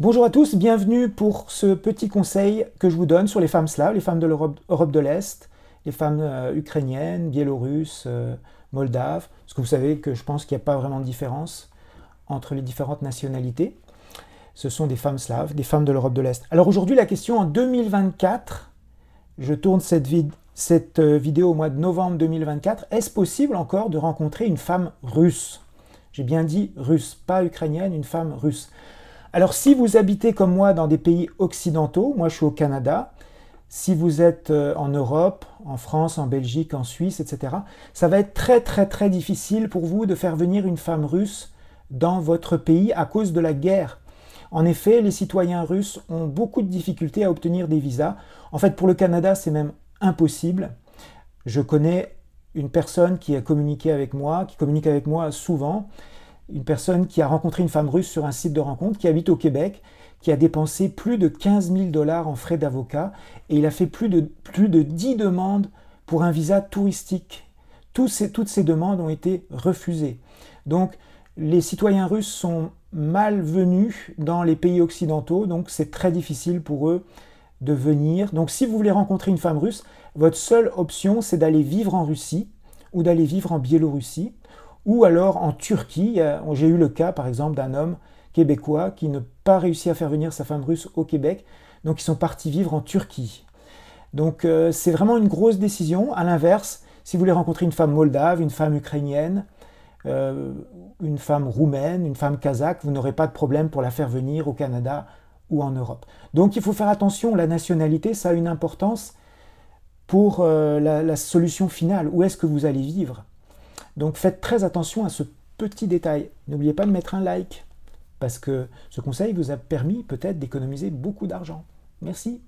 Bonjour à tous, bienvenue pour ce petit conseil que je vous donne sur les femmes slaves, les femmes de l'Europe de l'Est, les femmes ukrainiennes, biélorusses, moldaves, parce que vous savez que je pense qu'il n'y a pas vraiment de différence entre les différentes nationalités. Ce sont des femmes slaves, des femmes de l'Europe de l'Est. Alors aujourd'hui, la question en 2024, je tourne cette vidéo au mois de novembre 2024, est-ce possible encore de rencontrer une femme russe? J'ai bien dit russe, pas ukrainienne, une femme russe. Alors si vous habitez comme moi dans des pays occidentaux, moi je suis au Canada, si vous êtes en Europe, en France, en Belgique, en Suisse, etc., ça va être très difficile pour vous de faire venir une femme russe dans votre pays à cause de la guerre. En effet, les citoyens russes ont beaucoup de difficultés à obtenir des visas. En fait, pour le Canada, c'est même impossible. Je connais une personne qui a communiqué avec moi, qui communique avec moi souvent, une personne qui a rencontré une femme russe sur un site de rencontre, qui habite au Québec, qui a dépensé plus de 15 000 $ en frais d'avocat, et il a fait plus de 10 demandes pour un visa touristique. Toutes ces demandes ont été refusées. Donc, les citoyens russes sont malvenus dans les pays occidentaux, donc c'est très difficile pour eux de venir. Donc, si vous voulez rencontrer une femme russe, votre seule option, c'est d'aller vivre en Russie ou d'aller vivre en Biélorussie, ou alors en Turquie. J'ai eu le cas par exemple d'un homme québécois qui n'a pas réussi à faire venir sa femme russe au Québec, donc ils sont partis vivre en Turquie. Donc c'est vraiment une grosse décision. À l'inverse, si vous voulez rencontrer une femme moldave, une femme ukrainienne, une femme roumaine, une femme kazakh, vous n'aurez pas de problème pour la faire venir au Canada ou en Europe. Donc il faut faire attention, la nationalité, ça a une importance pour la solution finale. Où est-ce que vous allez vivre? Donc faites très attention à ce petit détail. N'oubliez pas de mettre un like, parce que ce conseil vous a permis peut-être d'économiser beaucoup d'argent. Merci.